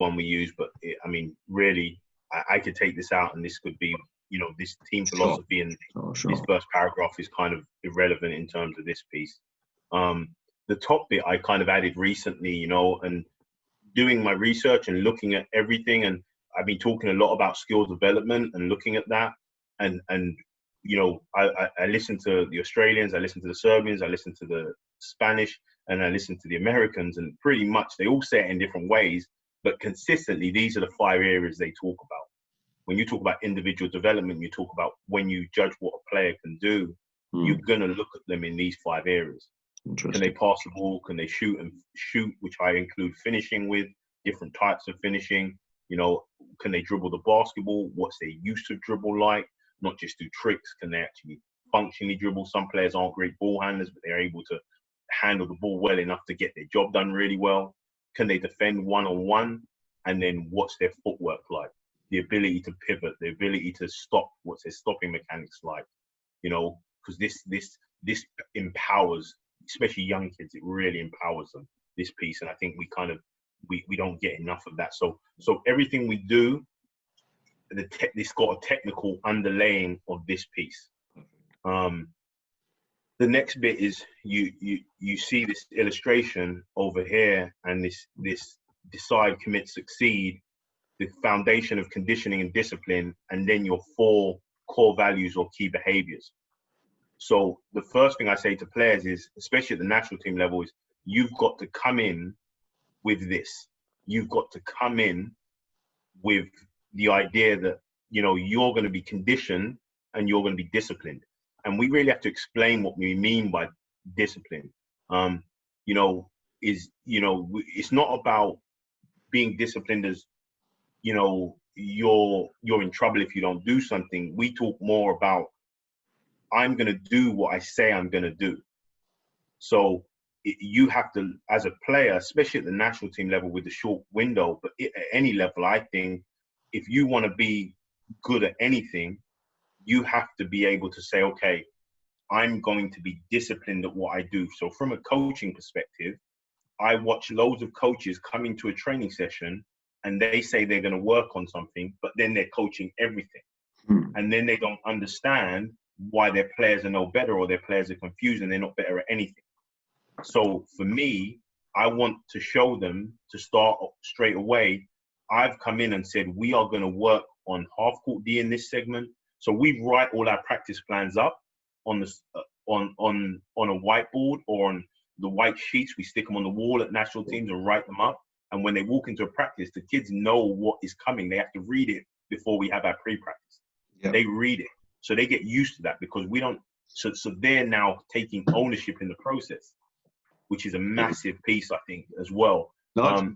one we use, but I mean, really, I could take this out and this could be, this team philosophy and this first paragraph is kind of irrelevant in terms of this piece. The top bit I kind of added recently, and doing my research and looking at everything. And I've been talking a lot about skill development and looking at that. And I listen to the Australians, I listen to the Serbians, I listen to the Spanish, and I listen to the Americans, and pretty much they all say it in different ways, but consistently, these are the 5 areas they talk about. When you talk about individual development, you talk about when you judge what a player can do, you're going to look at them in these 5 areas. Can they pass the ball? Can they shoot, which I include finishing with, different types of finishing? Can they dribble the basketball? What's their use of dribble like? Not just do tricks. Can they actually functionally dribble? Some players aren't great ball handlers, but they're able to handle the ball well enough to get their job done really well. Can they defend one-on-one? And then what's their footwork like? The ability to pivot, the ability to stop, what's their stopping mechanics like? Because this empowers, especially young kids, it really empowers them, this piece. And I think we don't get enough of that. So everything we do, it's got a technical underlaying of this piece. The next bit is you see this illustration over here, and this decide, commit, succeed, the foundation of conditioning and discipline, and then your 4 core values or key behaviors. So the first thing I say to players is, especially at the national team level, is you've got to come in with this. You've got to come in with the idea that, you're going to be conditioned and you're going to be disciplined. And we really have to explain what we mean by discipline. It's not about being disciplined as, you're in trouble if you don't do something. We talk more about, I'm going to do what I say I'm going to do. So you have to, as a player, especially at the national team level with the short window, but at any level, I think if you want to be good at anything, you have to be able to say, okay, I'm going to be disciplined at what I do. So from a coaching perspective, I watch loads of coaches come into a training session and they say they're going to work on something, but then they're coaching everything. And then they don't understand why their players are no better, or their players are confused and they're not better at anything. So for me, I want to show them to start straight away. I've come in and said, we are going to work on half court D in this segment. So we write all our practice plans up on a whiteboard or on the white sheets. We stick them on the wall at national teams and write them up. And when they walk into a practice, the kids know what is coming. They have to read it before we have our pre-practice. Yep. They read it. So they get used to that, because we don't. So they're now taking ownership in the process, which is a massive piece, I think, as well. No,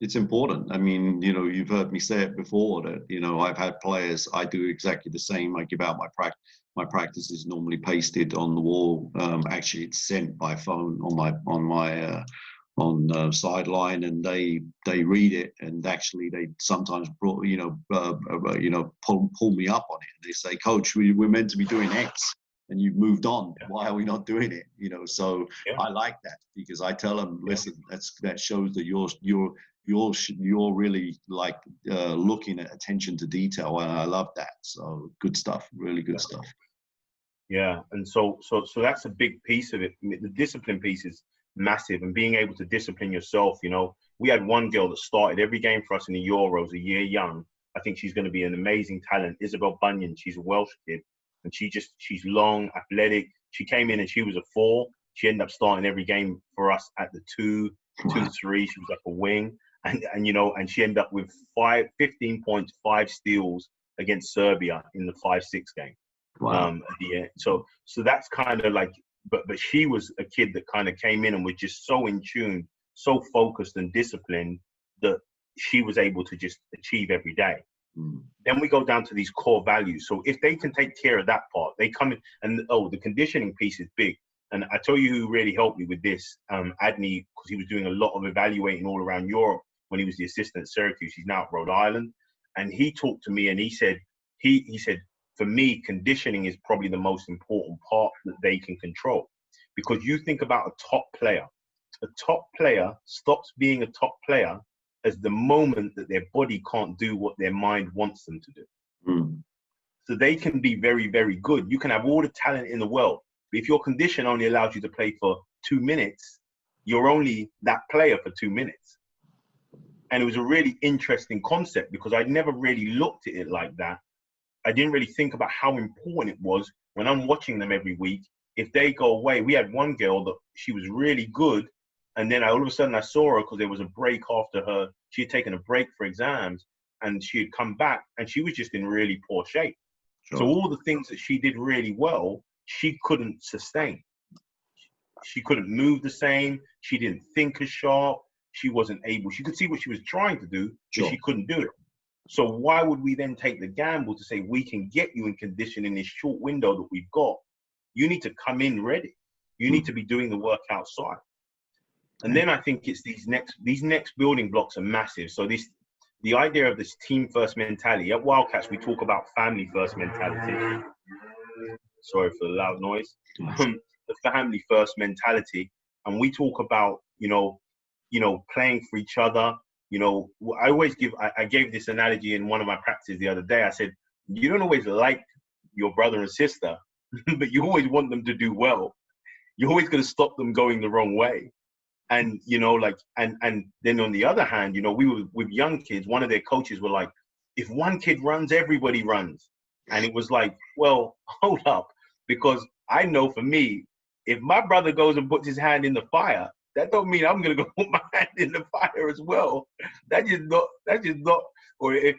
it's important. I mean, you've heard me say it before that, I've had players, I do exactly the same. I give out my practice is normally pasted on the wall. Actually, it's sent by phone on sideline, and they read it, and actually they sometimes pull me up on it. They say, Coach, we're meant to be doing X, and you've moved on. Yeah. Why are we not doing it? So yeah. I like that, because I tell them, listen, that shows that you're really like looking at attention to detail, and I love that. So good stuff, really good stuff. Yeah, and so that's a big piece of it. The discipline piece is massive, and being able to discipline yourself. We had one girl that started every game for us in the Euros, a year young. I think she's going to be an amazing talent. Isabel Bunyan, she's a Welsh kid, and she's long, athletic. She came in and she was a 4. She ended up starting every game for us at the 2, 2-3. She was like a wing, and she ended up with 15 points, 5 steals against Serbia in the 5-6 game. Wow. At the end. So that's kind of like, but she was a kid that kind of came in and was just so in tune, so focused and disciplined that she was able to just achieve every day. Then we go down to these core values. So if they can take care of that part, they come in, and the conditioning piece is big. And I tell you who really helped me with this, Adney, because he was doing a lot of evaluating all around Europe when he was the assistant at Syracuse. He's now at Rhode Island. And he talked to me and he said, for me, conditioning is probably the most important part that they can control. Because you think about a top player. A top player stops being a top player as the moment that their body can't do what their mind wants them to do. So they can be very, very good. You can have all the talent in the world, but if your condition only allows you to play for 2 minutes, you're only that player for 2 minutes. And it was a really interesting concept because I'd never really looked at it like that. I didn't really think about how important it was when I'm watching them every week. If they go away, we had one girl that she was really good. And then all of a sudden I saw her because there was a break after her. She had taken a break for exams and she had come back and she was just in really poor shape. Sure. So all the things that she did really well, she couldn't sustain. She couldn't move the same. She didn't think as sharp. She wasn't able. She could see what she was trying to do, but she couldn't do it. So why would we then take the gamble to say we can get you in condition in this short window that we've got? You need to come in ready. You need to be doing the work outside. And then I think it's these next building blocks are massive. So the idea of this team first mentality. At Wildcats, we talk about family first mentality. Sorry for the loud noise. The family first mentality. And we talk about, playing for each other. I gave this analogy in one of my practices the other day. I said, you don't always like your brother and sister, but you always want them to do well. You're always going to stop them going the wrong way. And, and then on the other hand, we were with young kids, one of their coaches were like, if one kid runs, everybody runs. And it was like, well, hold up, because I know for me, if my brother goes and puts his hand in the fire, that don't mean I'm gonna go put my hand in the fire as well. That's just not. Or if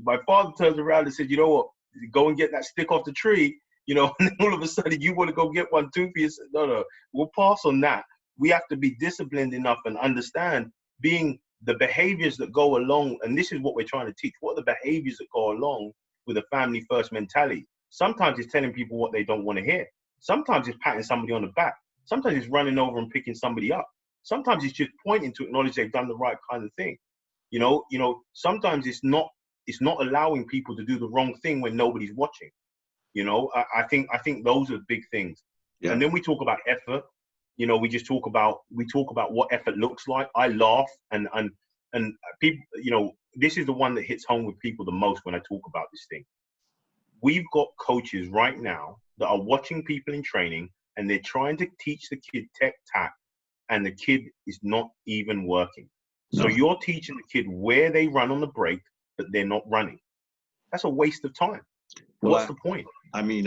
my father turns around and says, you know what, go and get that stick off the tree, and then all of a sudden you want to go get one too for yourself. No, we'll pass on that. We have to be disciplined enough and understand being the behaviors that go along, and this is what we're trying to teach. What are the behaviors that go along with a family first mentality? Sometimes it's telling people what they don't want to hear. Sometimes it's patting somebody on the back. Sometimes it's running over and picking somebody up. Sometimes it's just pointing to acknowledge they've done the right kind of thing. Sometimes it's not allowing people to do the wrong thing when nobody's watching. I think those are big things. Yeah. And then we talk about effort. We talk about what effort looks like. I laugh and people, this is the one that hits home with people the most when I talk about this thing. We've got coaches right now that are watching people in training and they're trying to teach the kid tech-tac and the kid is not even working. No. So you're teaching the kid where they run on the break, but they're not running. That's a waste of time. What's the point? I mean,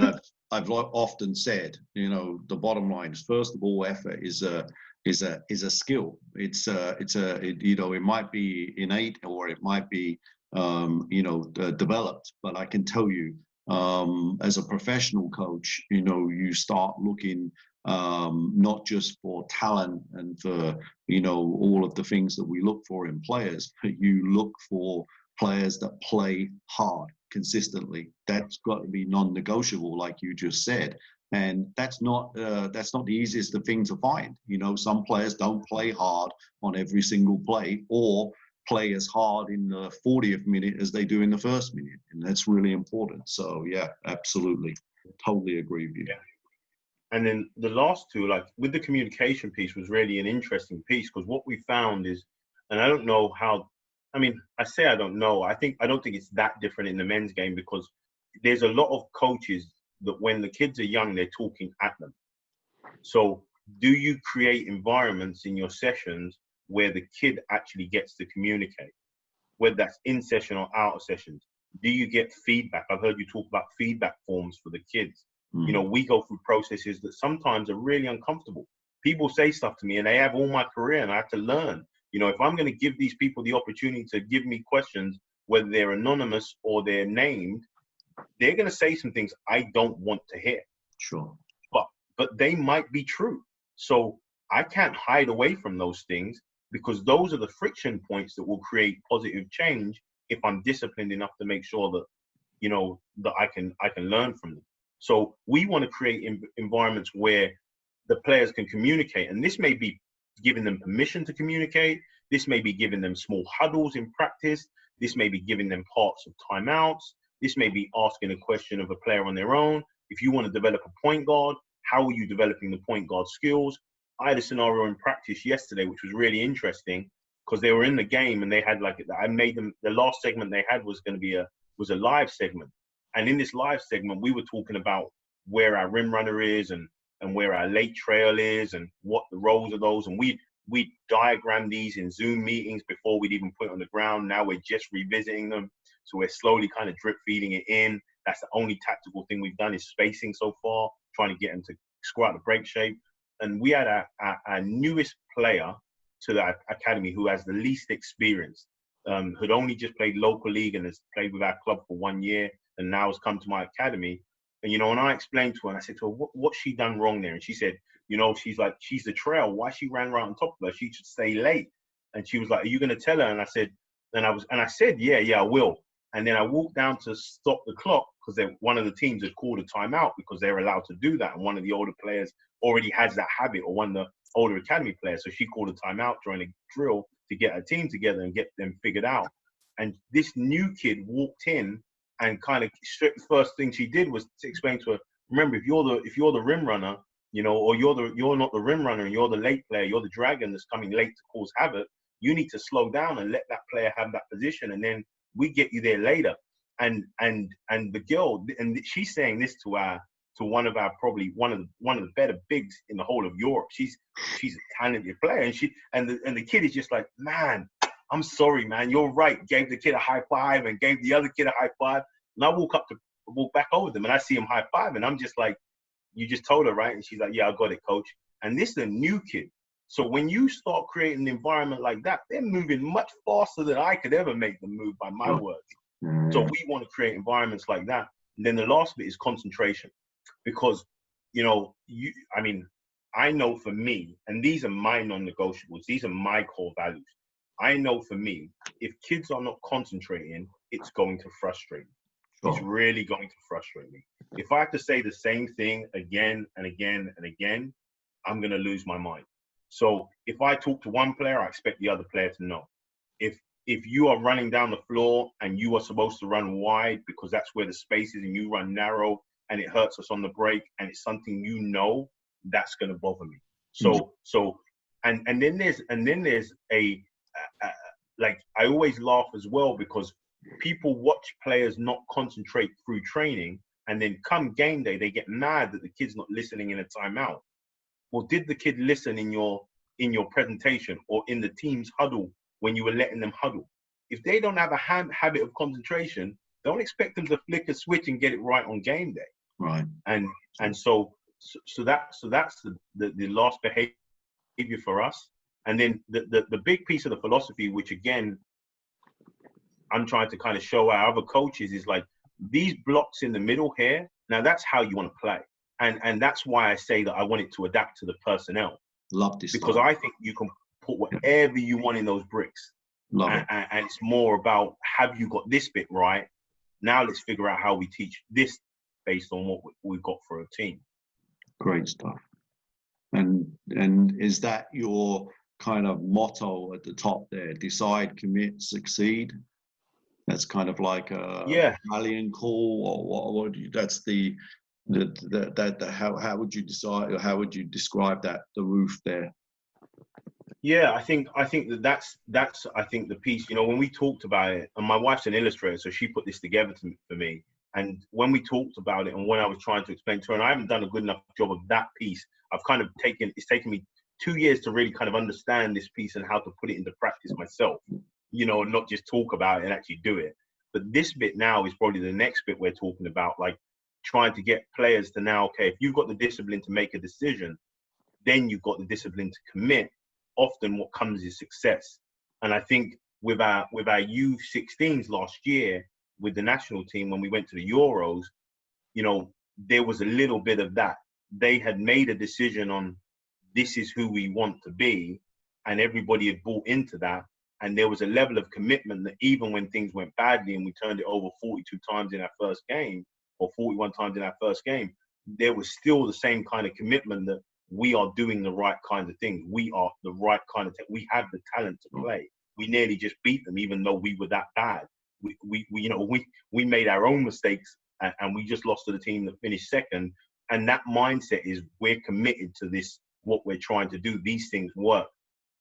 I've often said, the bottom line is, first of all, effort is a skill. It might be innate or it might be developed, but I can tell you, as a professional coach, you start looking not just for talent and for all of the things that we look for in players, but you look for players that play hard consistently. That's got to be non-negotiable, like you just said. And that's not the easiest of things to find. Some players don't play hard on every single play, or play as hard in the 40th minute as they do in the first minute, and that's really important. So yeah, absolutely, totally agree with you. Yeah. And then the last two, like with the communication piece, was really an interesting piece, because what we found is, and I don't know how. I mean, I say I don't know. I don't think it's that different in the men's game, because there's a lot of coaches that when the kids are young, they're talking at them. So do you create environments in your sessions where the kid actually gets to communicate, whether that's in session or out of sessions? Do you get feedback? I've heard you talk about feedback forms for the kids. We go through processes that sometimes are really uncomfortable. People say stuff to me and they have all my career and I have to learn. If I'm going to give these people the opportunity to give me questions, whether they're anonymous or they're named, they're going to say some things I don't want to hear. Sure. But they might be true. So I can't hide away from those things, because those are the friction points that will create positive change if I'm disciplined enough to make sure that, that I can learn from them. So we want to create environments where the players can communicate. And this may be giving them permission to communicate. This may be giving them small huddles in practice. This may be giving them parts of timeouts. This may be asking a question of a player on their own. If you want to develop a point guard, how are you developing the point guard skills? I had a scenario in practice yesterday, which was really interesting. because they were in the game and they had I made them, the last segment they had was going to be was a live segment. And in this live segment, we were talking about where our rim runner is and where our late trail is and what the roles of those. And we diagrammed these in Zoom meetings before we'd even put it on the ground. Now we're just revisiting them. So we're slowly kind of drip feeding it in. That's the only tactical thing we've done is spacing so far, trying to get them to squat the break shape. And we had our newest player to the academy who has the least experience, who'd only just played local league and has played with our club for 1 year and now has come to my academy. And, you know, and I explained to her, and I said to her, what's she done wrong there? And she said, you know, she's the trail. Why she ran right on top of her? She should stay late. And she was like, are you going to tell her? And I said, yeah, I will. And then I walked down to stop the clock because one of the teams had called a timeout because they're allowed to do that. And one of the older players already has that habit, or one of the older academy players. So she called a timeout during a drill to get a team together and get them figured out. And this new kid walked in and kind of the first thing she did was to explain to her, remember, if you're the rim runner, you know, or you're not the rim runner and you're the late player, you're the dragon that's coming late to cause havoc, you need to slow down and let that player have that position, and then we get you there later. And the girl, and she's saying this to one of our, probably one of the better bigs in the whole of Europe. She's a talented player, and the kid is just like, man, I'm sorry, man, you're right. Gave the kid a high five and gave the other kid a high five. And I walk back over them and I see him high five, and I'm just like, you just told her, right? And she's like, yeah, I got it, coach. And this is a new kid. So when you start creating an environment like that, they're moving much faster than I could ever make them move, by my words. So we want to create environments like that. And then the last bit is concentration, because, you know, I know for me, and these are my non-negotiables, these are my core values. I know for me, if kids are not concentrating, it's going to frustrate me. It's really going to frustrate me. If I have to say the same thing again and again and again, I'm going to lose my mind. So if I talk to one player, I expect the other player to know. If you are running down the floor and you are supposed to run wide because that's where the space is, and you run narrow and it hurts us on the break and it's something, you know, that's going to bother me. And then there's like, I always laugh as well because people watch players not concentrate through training, and then come game day, they get mad that the kid's not listening in a timeout. Well, did the kid listen in your presentation or in the team's huddle when you were letting them huddle? If they don't have a habit of concentration, don't expect them to flick a switch and get it right on game day. Right. And so that's the last behavior for us. And then the big piece of the philosophy, which again, I'm trying to kind of show our other coaches, is like these blocks in the middle here. Now that's how you want to play. And that's why I say that I want it to adapt to the personnel. Love this. Because I think you can put whatever you want in those bricks. And it's more about, have you got this bit right? Now let's figure out how we teach this based on what we've got for a team. Great stuff. And is that your kind of motto at the top there? Decide, commit, succeed. That's kind of like a rallying call, or what do you? That's how would you decide, or how would you describe that? The roof there. Yeah, I think that's I think the piece. You know, when we talked about it, and my wife's an illustrator, so she put this together for me. And when we talked about it, and when I was trying to explain to her, and I haven't done a good enough job of that piece. It's taken me 2 years to really kind of understand this piece and how to put it into practice myself, you know, not just talk about it and actually do it. But this bit now is probably the next bit we're talking about, like trying to get players to now, okay, if you've got the discipline to make a decision, then you've got the discipline to commit. Often what comes is success. And I think with our U16s last year, with the national team, when we went to the Euros, you know, there was a little bit of that. They had made a decision on, this is who we want to be, and everybody had bought into that. And there was a level of commitment that even when things went badly and we turned it over 42 times in our first game, or 41 times in our first game, there was still the same kind of commitment that we are doing the right kinds of things. We are the right kind of we have the talent to play. We nearly just beat them, even though we were that bad. We made our own mistakes, and we just lost to the team that finished second. And that mindset is, we're committed to this, what we're trying to do. These things work,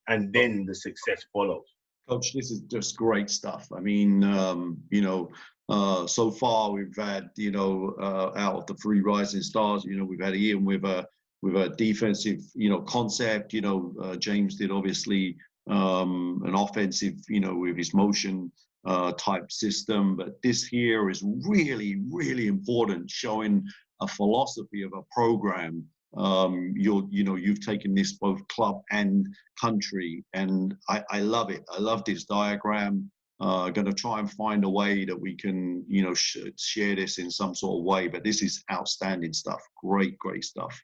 and then the success follows. Coach, this is just great stuff. I mean, so far we've had, out of the 3 rising stars, we've had Ian with a defensive, concept. James did obviously an offensive, with his motion type system. But this here is really, really important, showing a philosophy of a program. You've taken this both club and country, and I love it. I love this diagram. Going to try and find a way that we can, share this in some sort of way. But this is outstanding stuff. Great, great stuff.